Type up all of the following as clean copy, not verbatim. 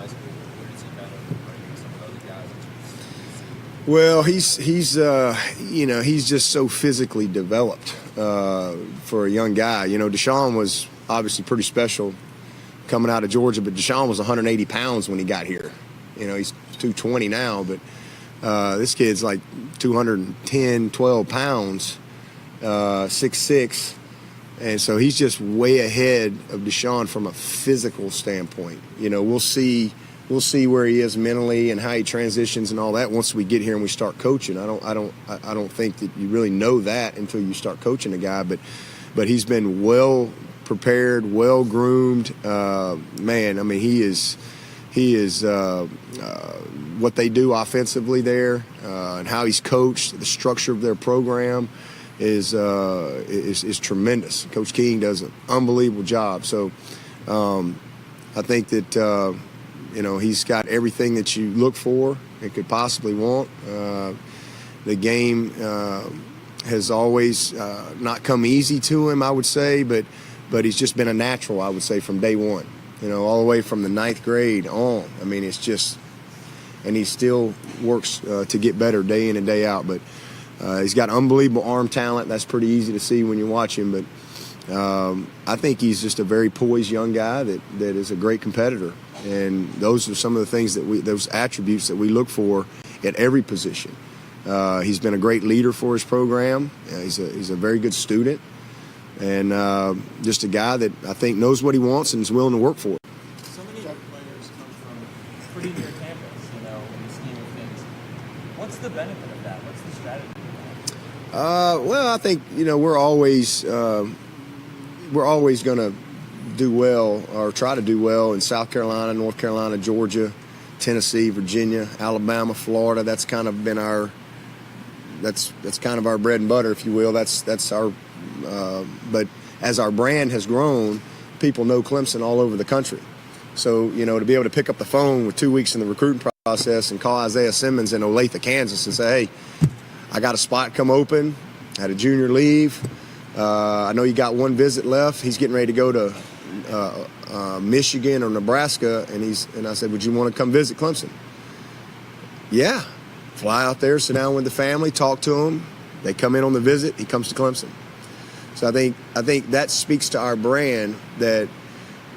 high school? Where does he kind of rank against some of the other guys that you see? Well, he's just so physically developed for a young guy. You know, Deshaun was obviously pretty special coming out of Georgia, but Deshaun was 180 pounds when he got here. You know, he's 220 now, but this kid's like 210, 12 pounds, 6'6", and so he's just way ahead of Deshaun from a physical standpoint. You know, we'll see where he is mentally and how he transitions and all that once we get here and we start coaching. I don't think that you really know that until you start coaching a guy, but he's been well prepared, well groomed. Man, I mean, he is what they do offensively there, and how he's coached. The structure of their program is tremendous. Coach King does an unbelievable job. So I think that he's got everything that you look for and could possibly want. The game has always not come easy to him, I would say, but he's just been a natural, I would say, from day one. You know, all the way from the 9th grade on. I mean, it's just, and he still works to get better day in and day out. But he's got unbelievable arm talent. That's pretty easy to see when you watch him. But I think he's just a very poised young guy that is a great competitor. And those are some of the things those attributes that we look for at every position. He's been a great leader for his program. He's a very good student. And just a guy that I think knows what he wants and is willing to work for it. So many young players come from pretty near campus, in the scheme of things. What's the benefit of that? What's the strategy of that? Well, I think, we're always going to do well or try to do well in South Carolina, North Carolina, Georgia, Tennessee, Virginia, Alabama, Florida. That's kind of been that's kind of our bread and butter, if you will. That's our but as our brand has grown, people know Clemson all over the country. So, to be able to pick up the phone with 2 weeks in the recruiting process and call Isaiah Simmons in Olathe, Kansas and say, hey, I got a spot come open, had a junior leave. I know you got one visit left. He's getting ready to go to Michigan or Nebraska. And I said, would you want to come visit Clemson? Yeah. Fly out there, sit down with the family, talk to them. They come in on the visit. He comes to Clemson. So I think that speaks to our brand, that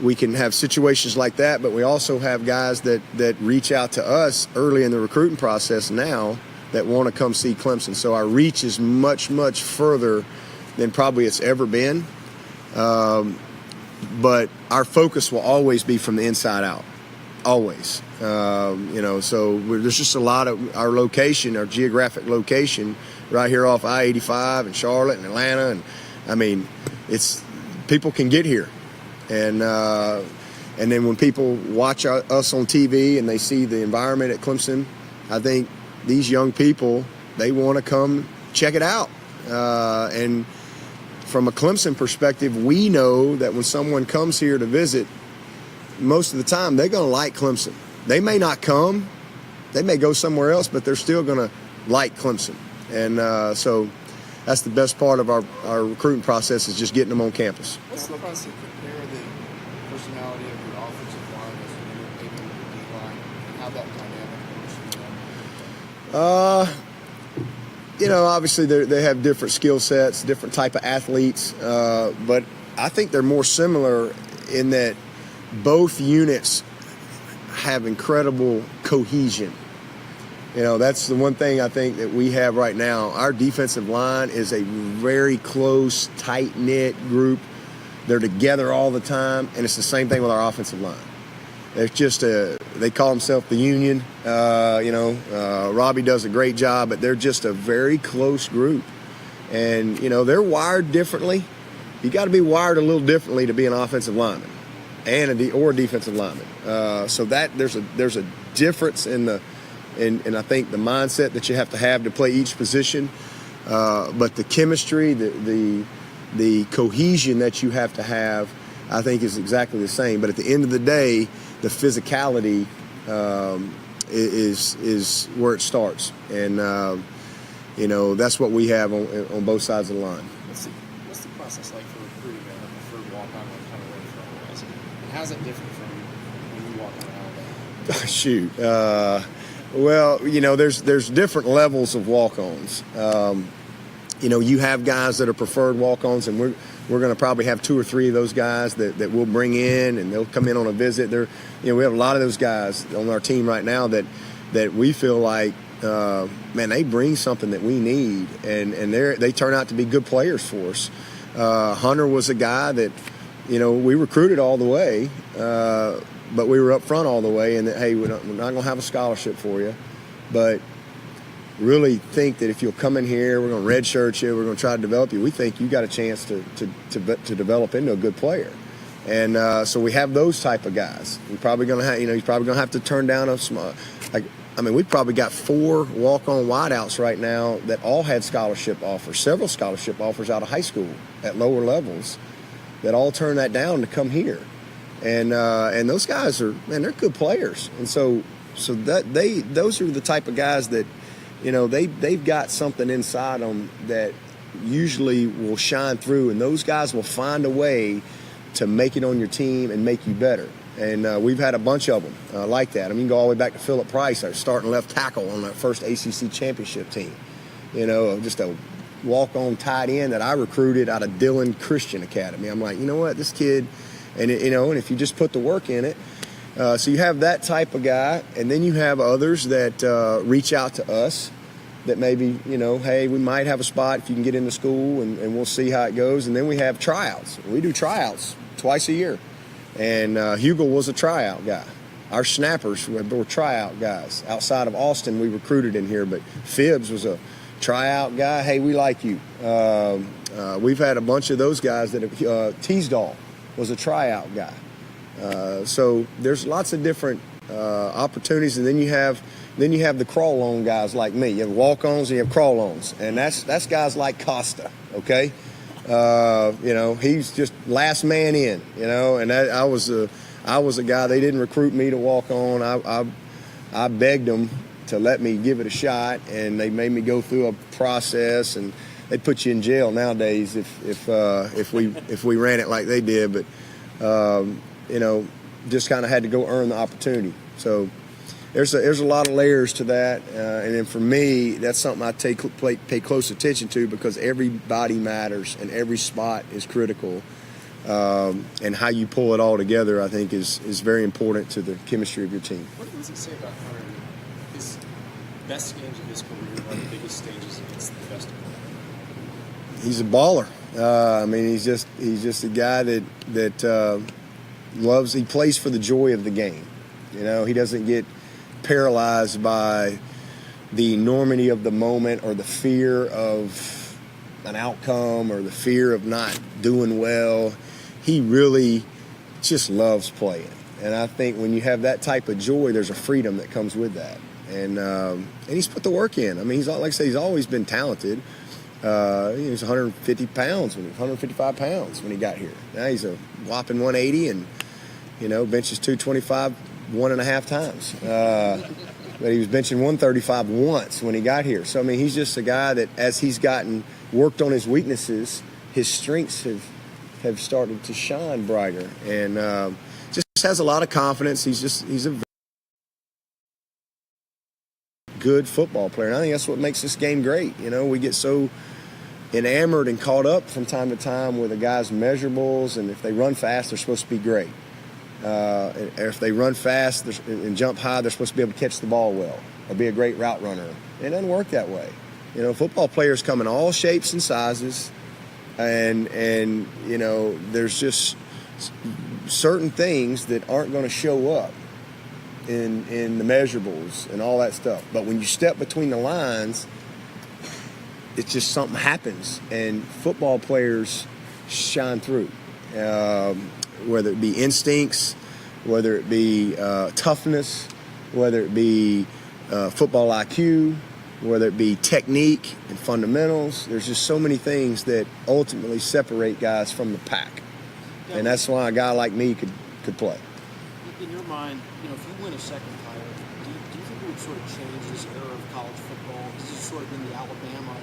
we can have situations like that, but we also have guys that reach out to us early in the recruiting process now that want to come see Clemson. So our reach is much, much further than probably it's ever been. But our focus will always be from the inside out, always. So there's just a lot of our location, our geographic location right here off I-85 and Charlotte and Atlanta, and I mean, it's people can get here, and then when people watch us on TV and they see the environment at Clemson, I think these young people, they want to come check it out. And from a Clemson perspective, we know that when someone comes here to visit, most of the time they're going to like Clemson. They may not come, they may go somewhere else, but they're still going to like Clemson, and so. That's the best part of our recruiting process, is just getting them on campus. What's the process to compare the personality of your offensive line as maybe the D-line, and how that dynamic works? Obviously they have different skill sets, different type of athletes, but I think they're more similar in that both units have incredible cohesion. That's the one thing I think that we have right now. Our defensive line is a very close, tight-knit group. They're together all the time, and it's the same thing with our offensive line. It's just they call themselves the Union. Robbie does a great job, but they're just a very close group. And, they're wired differently. You got to be wired a little differently to be an offensive lineman or a defensive lineman. So that there's a difference in and I think the mindset that you have to play each position, but the chemistry, the cohesion that you have to have, I think is exactly the same. But at the end of the day, the physicality is where it starts, and that's what we have on both sides of the line. What's the process like for recruiting a preferred walk-on kind of way for all guys? And how's it different from when you walk on Alabama? Shoot. Well, there's different levels of walk-ons. You have guys that are preferred walk-ons, and we're going to probably have 2 or 3 of those guys that we'll bring in, and they'll come in on a visit. We have a lot of those guys on our team right now that we feel like, man, they bring something that we need, and they turn out to be good players for us. Hunter was a guy that, we recruited all the way, but we were up front all the way, and that, hey, we're not going to have a scholarship for you, but really think that if you'll come in here, we're going to redshirt you, we're going to try to develop you. We think you got a chance to develop into a good player. And so we have those type of guys. We're probably going to have, he's probably going to have to turn down a small. We've probably got 4 walk-on wideouts right now that all had scholarship offers, several scholarship offers out of high school at lower levels, that all turned that down to come here. And those guys are, man, they're good players. And so that those are the type of guys that, they've got something inside them that usually will shine through, and those guys will find a way to make it on your team and make you better. And we've had a bunch of them like that. You can go all the way back to Philip Price, our starting left tackle on that first ACC championship team. Just a walk-on tight end that I recruited out of Dillon Christian Academy. I'm like, you know what, this kid, and if you just put the work in it. So you have that type of guy, and then you have others that reach out to us that maybe, hey, we might have a spot if you can get into school, and we'll see how it goes. And then we have tryouts. We do tryouts twice a year. And Hugel was a tryout guy. Our snappers were tryout guys. Outside of Austin, we recruited in here, but Phibbs was a tryout guy. Hey, we like you. We've had a bunch of those guys that have, Teasdall was a tryout guy. So there's lots of different opportunities, and then you have the crawl-on guys like me. You have walk-ons and you have crawl-ons, and that's guys like Costa, okay? He's just last man in, and I was a guy. They didn't recruit me to walk on. I begged them to let me give it a shot, and they made me go through a process, and they'd put you in jail nowadays if we ran it like they did. But just kind of had to go earn the opportunity. So there's a lot of layers to that, and then for me, that's something I pay close attention to, because everybody matters and every spot is critical, and how you pull it all together, I think, is very important to the chemistry of your team. What does it say about Hunter? His best games of his career are the biggest stages against the best of them. He's a baller. He's just a guy that loves. He plays for the joy of the game. He doesn't get paralyzed by the enormity of the moment or the fear of an outcome or the fear of not doing well. He really just loves playing. And I think when you have that type of joy, there's a freedom that comes with that. And he's put the work in. He's, like I say, he's always been talented. He was 155 pounds when he got here. Now he's a whopping 180 and, benches 225 1.5 times. But he was benching 135 once when he got here. So, he's just a guy that, as he's worked on his weaknesses, his strengths have started to shine brighter. And just has a lot of confidence. He's a good football player. And I think that's what makes this game great. We get so enamored and caught up from time to time with a guy's measurables, and if they run fast, they're supposed to be great. If they run fast and jump high, they're supposed to be able to catch the ball well or be a great route runner. It doesn't work that way. Football players come in all shapes and sizes, and there's just certain things that aren't going to show up in the measurables and all that stuff. But when you step between the lines, it's just something happens, and football players shine through. Whether it be instincts, whether it be toughness, whether it be football IQ, whether it be technique and fundamentals. There's just so many things that ultimately separate guys from the pack. Yeah. And that's why a guy like me could play. In your mind, if you win a second title, do you think it would sort of change this era of college football? This has sort of been the Alabama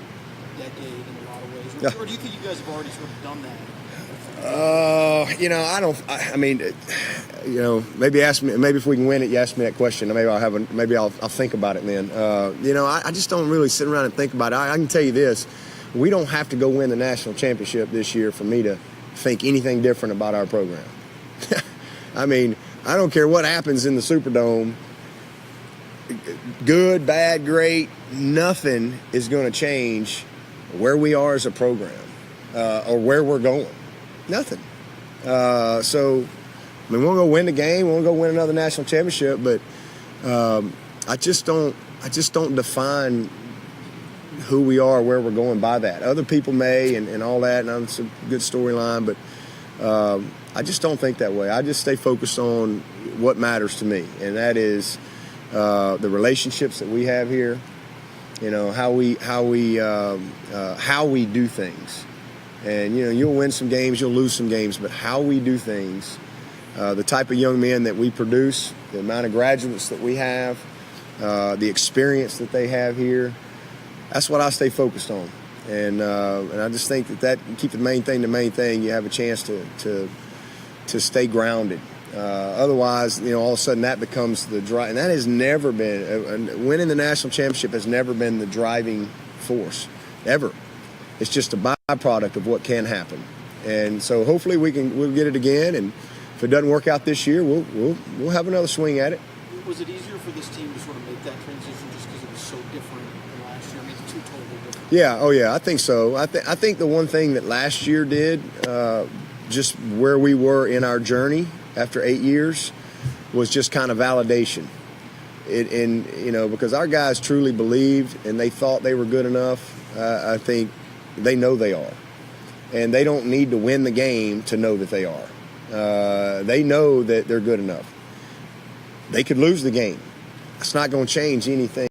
decade in a lot of ways. Or do you think you guys have already sort of done that? I mean, maybe ask me. Maybe if we can win it, you ask me that question. Maybe I'll think about it then. I just don't really sit around and think about it. I can tell you this: we don't have to go win the national championship this year for me to think anything different about our program. I mean, I don't care what happens in the Superdome. Good, bad, great, nothing is going to change where we are as a program or where we're going. Nothing. So, I mean, we'll go win the game. We'll go win another national championship. But I just don't define who we are, where we're going by that. Other people may, and all that, and it's a good storyline. But I just don't think that way. I just stay focused on what matters to me, and that is the relationships that we have here. How we do things. And, you'll win some games, you'll lose some games, but how we do things, the type of young men that we produce, the amount of graduates that we have, the experience that they have here, that's what I stay focused on. And I just think that keep the main thing, you have a chance to stay grounded. Otherwise, all of a sudden that becomes the drive. And that has never been, winning the national championship has never been the driving force, ever. It's just a byproduct of what can happen. And so hopefully we'll get it again. And if it doesn't work out this year, we'll have another swing at it. Was it easier for this team to sort of make that transition just because it was so different than last year? I mean, it's two totally different. Yeah, oh yeah, I think so. I think the one thing that last year did, just where we were in our journey after 8 years, was just kind of validation. Because our guys truly believed and they thought they were good enough. I think they know they are. And they don't need to win the game to know that they are. They know that they're good enough. They could lose the game. It's not going to change anything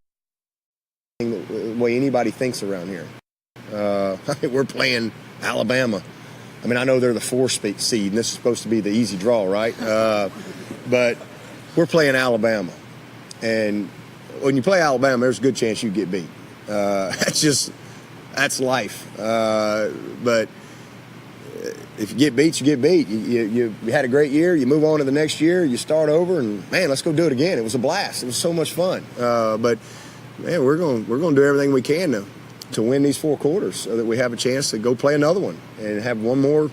the way anybody thinks around here. We're playing Alabama. I mean, I know they're the 4 seed, and this is supposed to be the easy draw, right? But we're playing Alabama. And when you play Alabama, there's a good chance you get beat. That's life. But if you get beat, you get beat. You had a great year. You move on to the next year. You start over, and man, let's go do it again. It was a blast. It was so much fun. But man, we're going to do everything we can to win these 4 quarters so that we have a chance to go play another one and have one more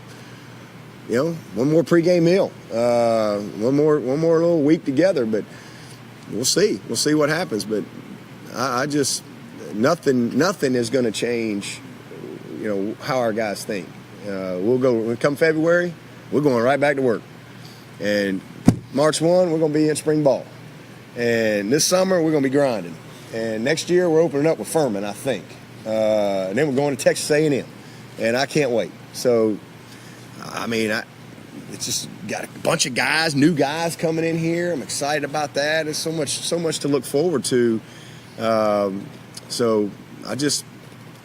pregame meal, one more little week together. But we'll see what happens. But I just nothing is going to change, how our guys think. When come February, we're going right back to work. And March 1, we're going to be in spring ball. And this summer, we're going to be grinding. And next year, we're opening up with Furman, I think. And then we're going to Texas A&M. And I can't wait. So, I mean, it's just got a bunch of guys, new guys coming in here. I'm excited about that. There's so much to look forward to. So I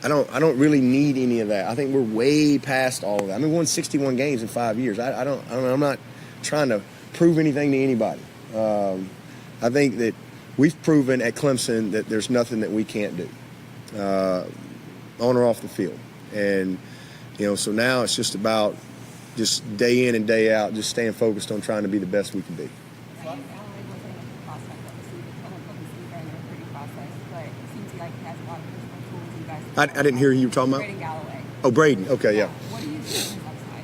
don't really need any of that. I think we're way past all of that. I mean, we won 61 games in 5 years. I'm not trying to prove anything to anybody. I think that we've proven at Clemson that there's nothing that we can't do, on or off the field. And, so now it's just about just day in and day out, just staying focused on trying to be the best we can be. I didn't hear who you were talking about. Braden Galloway. Oh, Braden. Okay, yeah. What do you see on his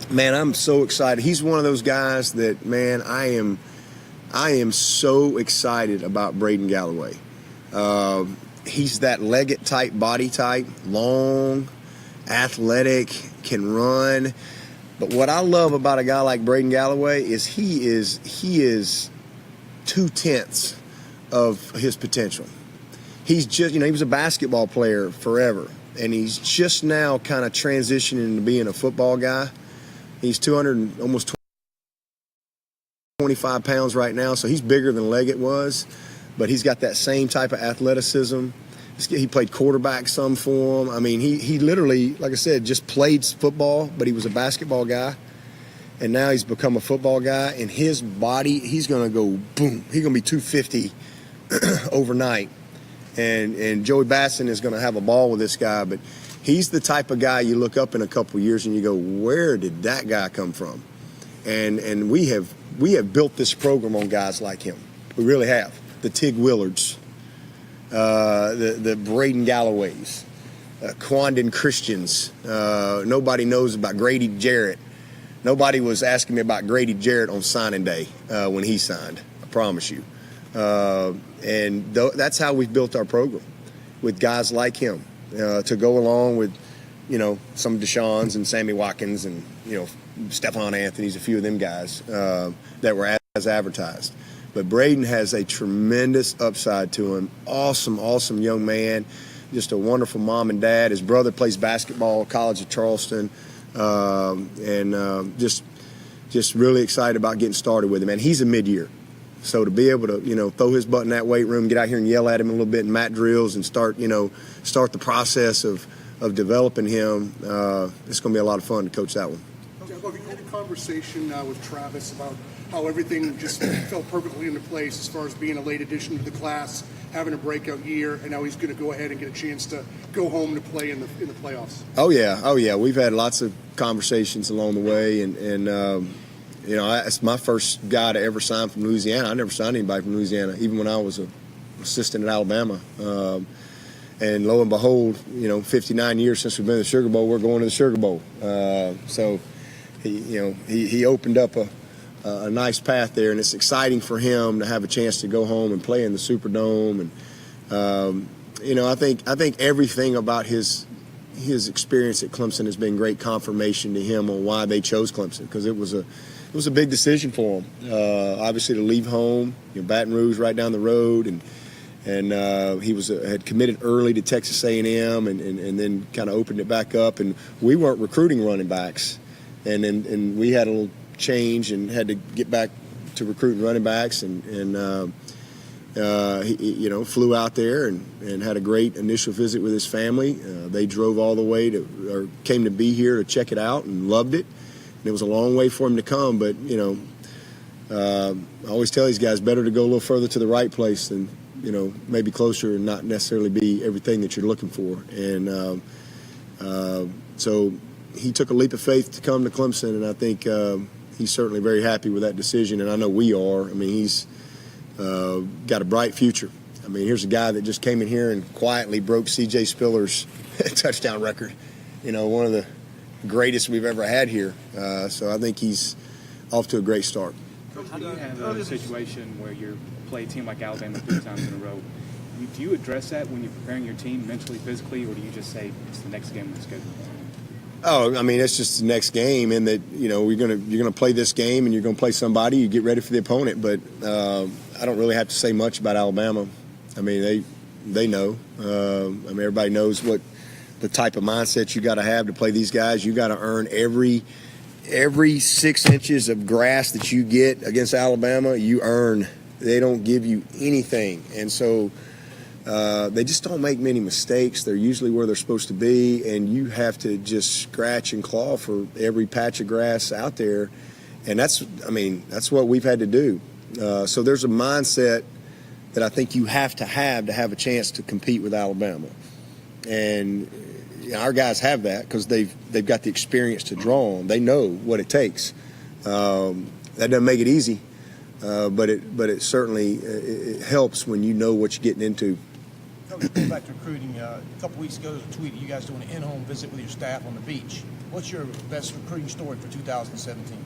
upside? Man, I'm so excited. He's one of those guys that, man, I am so excited about Braden Galloway. He's that Leggett type body type, long, athletic, can run. But what I love about a guy like Braden Galloway is he is 2/10 of his potential. He's just, he was a basketball player forever, and he's just now kind of transitioning into being a football guy. He's 200, almost 25 pounds right now, so he's bigger than Leggett was, but he's got that same type of athleticism. He played quarterback some for him. I mean, he literally, like I said, just played football, but he was a basketball guy, and now he's become a football guy, and his body, he's going to go boom. He's going to be 250 overnight. And Joey Basson is going to have a ball with this guy, but he's the type of guy you look up in a couple of years and you go, where did that guy come from? And we have built this program on guys like him. We really have. The Tig Willards, the Braden Galloways, Quandon Christians. Nobody knows about Grady Jarrett. Nobody was asking me about Grady Jarrett on signing day when he signed. I promise you. That's how we've built our program, with guys like him, to go along with, some Deshaun's and Sammy Watkins and, Stephon Anthony's, a few of them guys that were as advertised. But Braden has a tremendous upside to him. Awesome, awesome young man. Just a wonderful mom and dad. His brother plays basketball, College of Charleston, just really excited about getting started with him. And he's a mid-year. So to be able to, throw his butt in that weight room, get out here and yell at him a little bit in mat drills and start the process of developing him, it's going to be a lot of fun to coach that one. Jeff, have you had a conversation with Travis about how everything just fell perfectly into place as far as being a late addition to the class, having a breakout year, and now he's going to go ahead and get a chance to go home to play in the playoffs? Oh yeah. We've had lots of conversations along the way, and it's my first guy to ever sign from Louisiana. I never signed anybody from Louisiana, even when I was an assistant at Alabama. And lo and behold, 59 years since we've been to the Sugar Bowl, we're going to the Sugar Bowl. So he opened up a nice path there, and it's exciting for him to have a chance to go home and play in the Superdome. And I think everything about his experience at Clemson has been great confirmation to him on why they chose Clemson, because it was a big decision for him. Obviously, to leave home, Baton Rouge right down the road, and he had committed early to Texas A&M, and then kind of opened it back up. And we weren't recruiting running backs, and we had a little change and had to get back to recruiting running backs, and he flew out there and had a great initial visit with his family. They drove all the way came to be here to check it out and loved it. And it was a long way for him to come, but I always tell these guys, better to go a little further to the right place than maybe closer and not necessarily be everything that you're looking for. And so he took a leap of faith to come to Clemson, and I think he's certainly very happy with that decision, and I know we are. I mean, he's got a bright future. I mean, here's a guy that just came in here and quietly broke C.J. Spiller's touchdown record, one of the greatest we've ever had here. So I think he's off to a great start. How do you handle a situation where you play a team like Alabama 3 times in a row? Do you address that when you're preparing your team mentally, physically, or do you just say it's the next game on the schedule? Oh, I mean, it's just the next game, and that you're gonna play this game, and you're gonna play somebody. You get ready for the opponent, but I don't really have to say much about Alabama. I mean, they know. I mean, everybody knows what the type of mindset you got to have to play these guys. You got to earn every 6 inches of grass that you get against Alabama. You earn. They don't give you anything, and so. They just don't make many mistakes. They're usually where they're supposed to be, and you have to just scratch and claw for every patch of grass out there, and that's what we've had to do. So there's a mindset that I think you have to have a chance to compete with Alabama, and our guys have that because they've got the experience to draw on. They know what it takes. That doesn't make it easy, but it certainly it helps when you know what you're getting into. Going back to recruiting, a couple weeks ago, there was a tweet of you guys doing an in-home visit with your staff on the beach. What's your best recruiting story for 2017?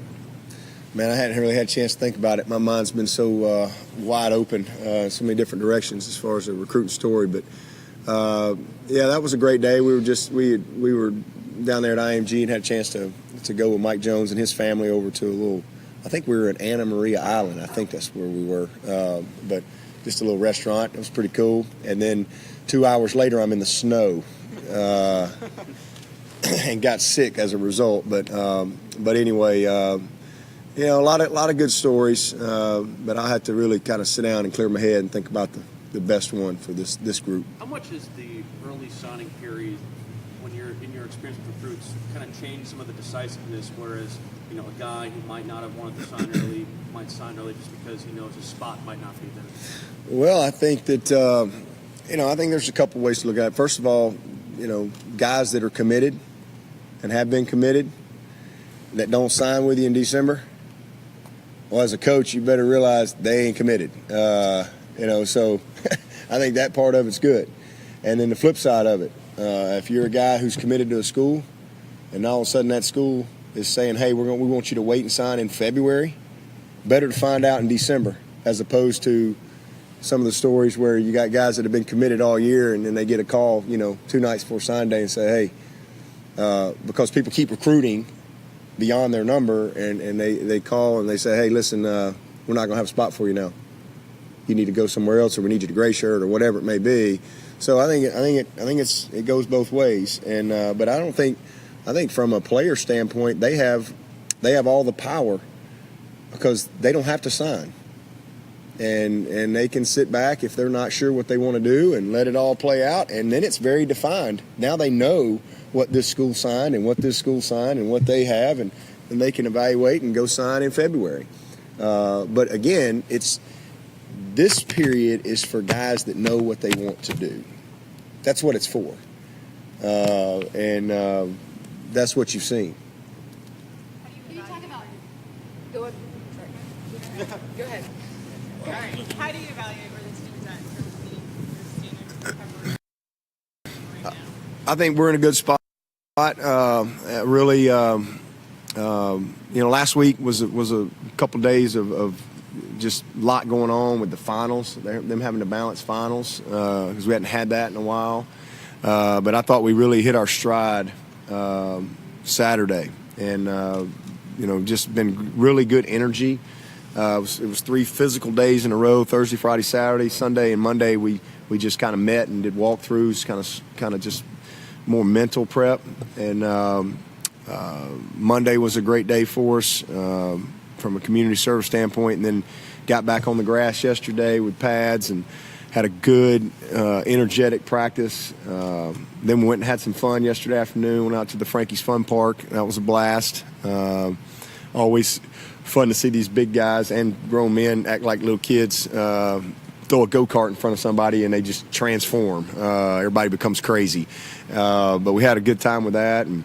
Man, I hadn't really had a chance to think about it. My mind's been so wide open, so many different directions as far as a recruiting story. But that was a great day. We were down there at IMG and had a chance to go with Mike Jones and his family over to a little. I think we were at Anna Maria Island. I think that's where we were, but. Just a little restaurant. It was pretty cool. And then 2 hours later, I'm in the snow and got sick as a result. But anyway, a lot of good stories. But I had to really kind of sit down and clear my head and think about the best one for this group. How much is the early signing period, when you're in your experience with recruits, kind of change some of the decisiveness? Whereas a guy who might not have wanted to sign early might sign early just because he knows his spot might not be there. Well, I think that I think there's a couple ways to look at it. First of all, guys that are committed and have been committed that don't sign with you in December, well, as a coach, you better realize they ain't committed. So I think that part of it's good. And then the flip side of it, if you're a guy who's committed to a school and all of a sudden that school is saying, hey, we want you to wait and sign in February, better to find out in December as opposed to some of the stories where you got guys that have been committed all year and then they get a call, 2 nights before sign day and say, hey, because people keep recruiting beyond their number and they call and they say, hey, listen, we're not going to have a spot for you now. You need to go somewhere else, or we need you to gray shirt, or whatever it may be. So I think it goes both ways. And but I think from a player standpoint, they have all the power because they don't have to sign, and they can sit back if they're not sure what they want to do and let it all play out. And then it's very defined. Now they know what this school signed and what this school signed and what they have, and they can evaluate and go sign in February. But again, this period is for guys that know what they want to do. That's what it's for. And that's what you've seen. Can you talk about? Go ahead. Go ahead. All right. How do you evaluate where this team is at in terms of the standard recovery right now? I think we're in a good spot. Really, last week was a couple days of just a lot going on with the finals, them having to balance finals because we hadn't had that in a while. But I thought we really hit our stride Saturday, and just been really good energy. It was 3 physical days in a row: Thursday, Friday, Saturday, Sunday, and Monday. We just kind of met and did walkthroughs, kind of just more mental prep. And Monday was a great day for us from a community service standpoint, and then got back on the grass yesterday with pads and had a good, energetic practice. Then we went and had some fun yesterday afternoon, went out to the Frankie's Fun Park. That was a blast. Always fun to see these big guys and grown men act like little kids, throw a go-kart in front of somebody and they just transform. Everybody becomes crazy. But we had a good time with that. And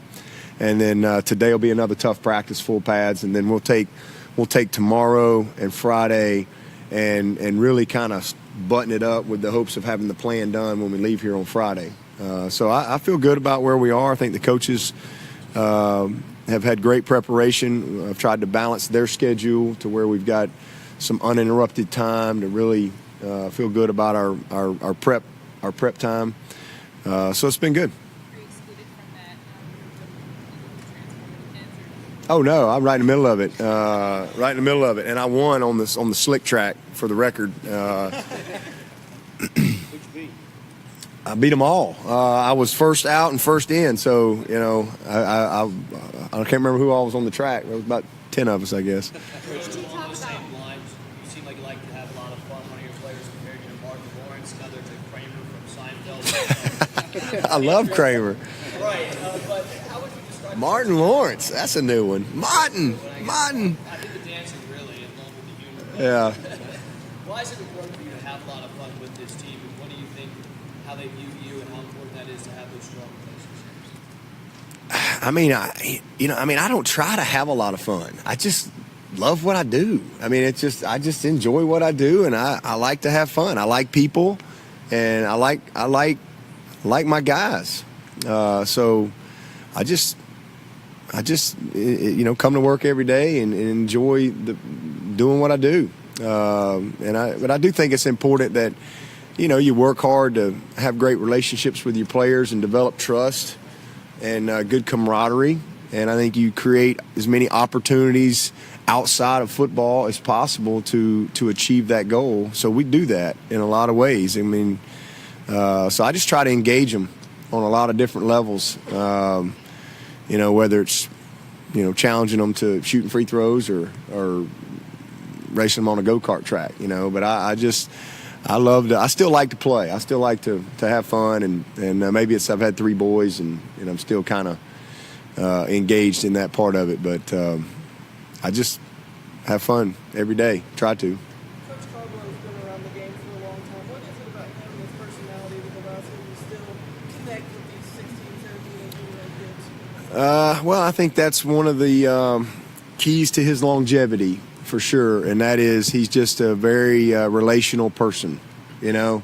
then today will be another tough practice, full pads, and then we'll take tomorrow and Friday and really kind of button it up with the hopes of having the plan done when we leave here on Friday. So I feel good about where we are. I think the coaches have had great preparation. I've tried to balance their schedule to where we've got some uninterrupted time to really feel good about our prep time. So it's been good. Are you excluded from that transfer kids? Oh no, I'm right in the middle of it. Right in the middle of it, and I won on the slick track for the record. I beat them all. I was first out and first in, so I can't remember who all was on the track. There was about 10 of us, I guess. Along the same lines, you seem like you like to have a lot of fun. One of your players compared you to Martin Lawrence, another to Kramer from Seinfeld. I love Kramer. Right, but how would you describe Martin Lawrence, that's a new one. Martin. I think the dancing really, along with the humor. Yeah. Why is it important for you to have a lot of fun with this team, and what do you think, how they view you, and how important that is to have those strong relationships? I don't try to have a lot of fun. I just love what I do. I just enjoy what I do, and I like to have fun. I like people, and I like my guys. So I just come to work every day and enjoy doing what I do. But I do think it's important that you work hard to have great relationships with your players and develop trust and good camaraderie. And I think you create as many opportunities outside of football as possible to achieve that goal. So we do that in a lot of ways. So I just try to engage them on a lot of different levels. Whether it's challenging them to shooting free throws or racing them on a go-kart track. But I still like to play. I still like to have fun, and maybe I've had 3 boys, and I'm still kind of engaged in that part of it. But I just have fun every day. Try to. Coach Caldwell's been around the game for a long time. What is it about him, his personality, that allows him to still connect with these 6'5" Well, I think that's one of the keys to his longevity for sure, and that is he's just a very relational person. You know,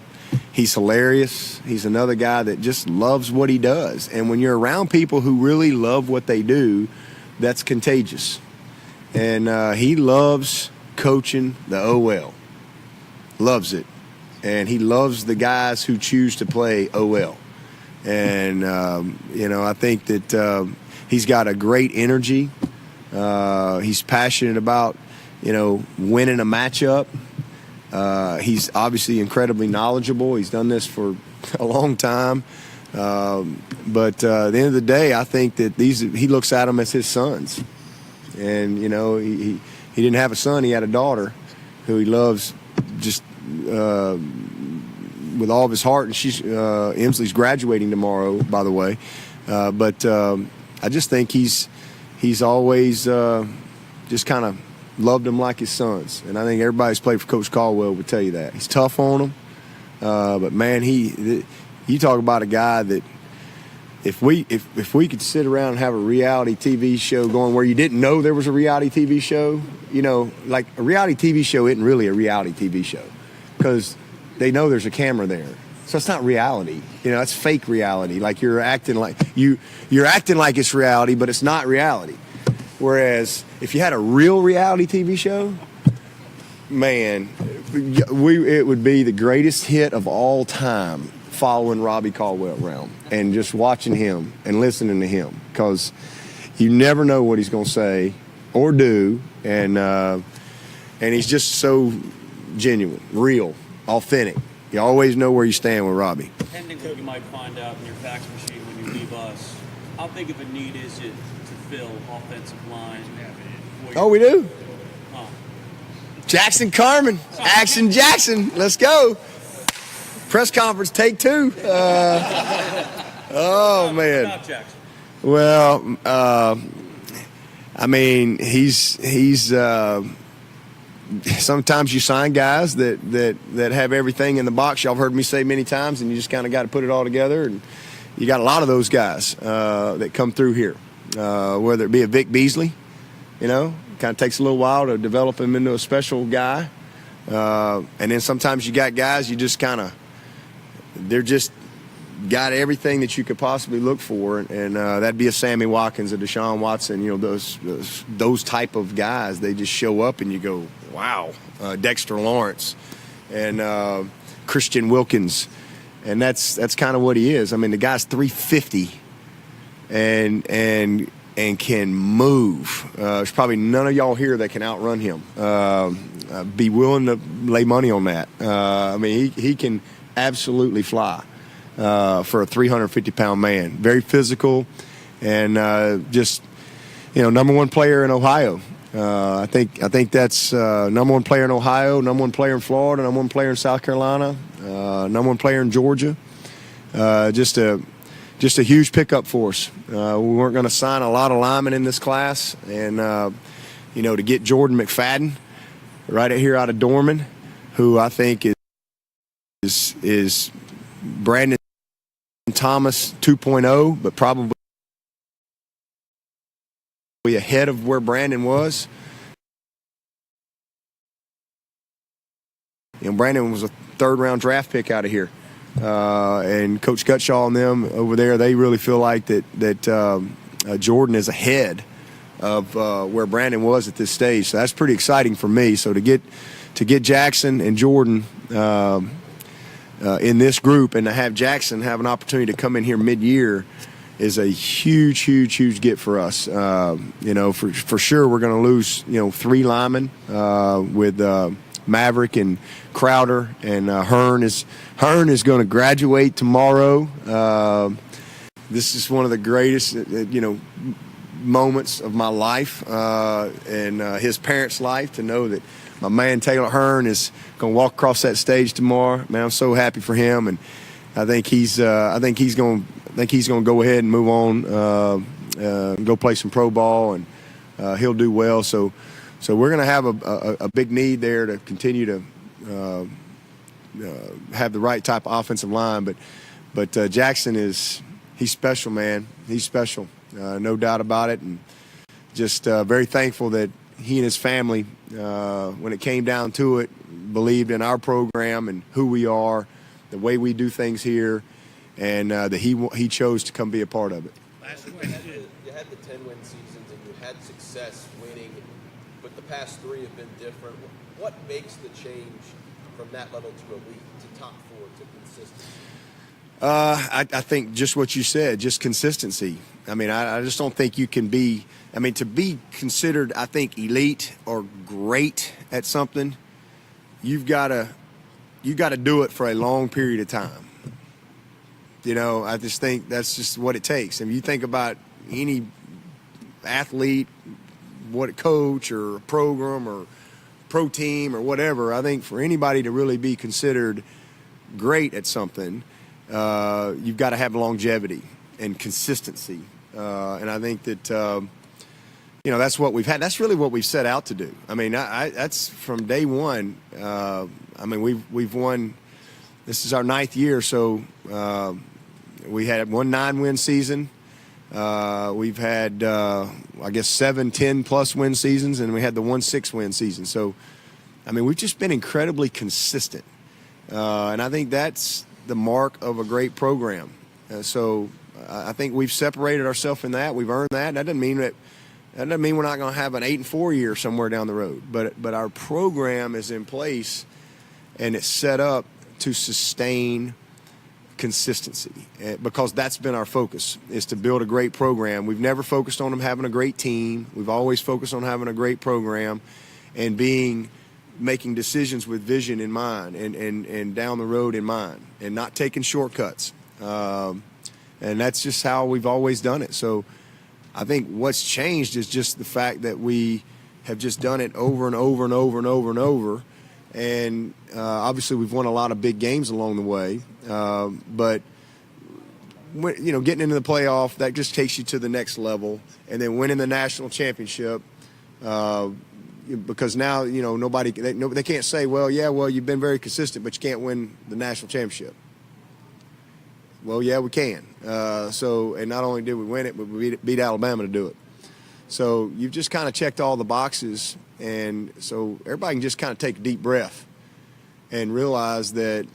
he's hilarious. He's another guy that just loves what he does, and when you're around people who really love what they do, that's contagious. And he loves coaching the OL, loves it, and he loves the guys who choose to play OL. And, I think that he's got a great energy. He's passionate about, winning a matchup. He's obviously incredibly knowledgeable. He's done this for a long time. But at the end of the day, I think that he looks at them as his sons. And, he didn't have a son. He had a daughter who he loves just with all of his heart, and Emsley's graduating tomorrow, by the way. But I just think he's always just kind of loved them like his sons, and I think everybody who's played for Coach Caldwell would tell you that. He's tough on them, but man, you talk about a guy that if we could sit around and have a reality TV show going where you didn't know there was a reality TV show, like a reality TV show isn't really a reality TV show because they know there's a camera there. So it's not reality. It's fake reality. Like you're acting like it's reality, but it's not reality. Whereas if you had a real reality TV show, man, it would be the greatest hit of all time following Robbie Caldwell around and just watching him and listening to him because you never know what he's going to say or do. And he's just so genuine, real, authentic. You always know where you stand with Robbie. Depending what you might find out in your fax machine when you leave us, how big of a need is it to fill offensive line? Oh, we do. Jackson Carmen, Action Jackson, let's go. Press conference, take 2. Oh man. Well, I mean, he's. Sometimes you sign guys that have everything in the box. Y'all have heard me say many times, and you just kind of got to put it all together. And you got a lot of those guys that come through here, whether it be a Vic Beasley, kind of takes a little while to develop him into a special guy. And then sometimes you got guys you just they're just got everything that you could possibly look for, and that'd be a Sammy Watkins, a Deshaun Watson, those type of guys. They just show up and you go, wow. Dexter Lawrence and Christian Wilkins, and that's kind of what he is. I mean, the guy's 350 and can move. There's probably none of y'all here that can outrun him. Be willing to lay money on that. I mean, he can absolutely fly. For a 350-pound man, very physical, and just number one player in Ohio. I think that's number one player in Ohio, number one player in Florida, number one player in South Carolina, number one player in Georgia. Just a huge pickup for us. We weren't going to sign a lot of linemen in this class, and to get Jordan McFadden right here out of Dorman, who I think is Brandon Thomas 2.0, but probably ahead of where Brandon was. Brandon was a third-round draft pick out of here, and Coach Gutshaw and them over there, they really feel like that Jordan is ahead of where Brandon was at this stage. So that's pretty exciting for me. So to get Jackson and Jordan in this group, and to have Jackson have an opportunity to come in here mid-year is a huge, huge, huge get for us. For sure we're going to lose, 3 linemen with Maverick and Crowder, and Hearn is going to graduate tomorrow. This is one of the greatest, moments of my life and his parents' life, to know that my man Taylor Hearn is going to walk across that stage tomorrow. Man, I'm so happy for him, and I think he's going to go ahead and move on, go play some pro ball, and he'll do well. So we're going to have a big need there to continue to have the right type of offensive line. But Jackson he's special, man. He's special. no doubt about it. And just very thankful that he and his family, when it came down to it, believed in our program and who we are, the way we do things here, and that he chose to come be a part of it. You had the 10-win seasons and you had success winning, but the past 3 have been different. What makes the change from that level to elite, to top 4, to consistency? I think just what you said, just consistency. I mean, I just don't think you can be, I mean, to be considered, I think, elite or great at something, you've got to do it for a long period of time. You know, I just think that's just what it takes. If you think about any athlete, what a coach or a program or pro team or whatever, I think for anybody to really be considered great at something, you've got to have longevity and consistency. And I think that, you know, that's what we've had. That's really what we've set out to do. I mean, that's from day one. I mean, we've won. This is our 9th year, so we had one 9-win season. We've had, I guess, 7, 10+ win seasons, and we had the 1 6-win season. So, I mean, we've just been incredibly consistent, and I think that's the mark of a great program. So, I think we've separated ourselves in that. We've earned that. That doesn't mean we're not going to have an 8-4 year somewhere down the road. But our program is in place, and it's set up to sustain consistency, because that's been our focus, is to build a great program. We've never focused on them having a great team. We've always focused on having a great program and making decisions with vision in mind and down the road in mind, and not taking shortcuts. And that's just how we've always done it. So I think what's changed is just the fact that we have just done it over and over and over and over and over. And obviously we've won a lot of big games along the way. But, you know, getting into the playoff, that just takes you to the next level. And then winning the national championship, because now, you know, they can't say, well, you've been very consistent, but you can't win the national championship. Well, yeah, we can. And not only did we win it, but we beat Alabama to do it. So you've just kind of checked all the boxes, and so everybody can just kind of take a deep breath and realize that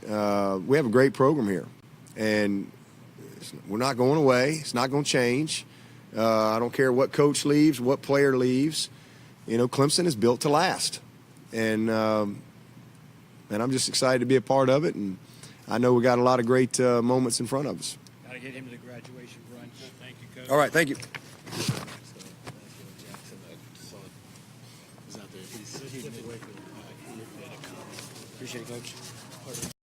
we have a great program here, and we're not going away. It's not going to change. I don't care what coach leaves, what player leaves. You know, Clemson is built to last, and I'm just excited to be a part of it, and I know we got a lot of great moments in front of us. Got to get him to the graduation brunch. Thank you, Coach. All right, thank you. Appreciate it, Coach.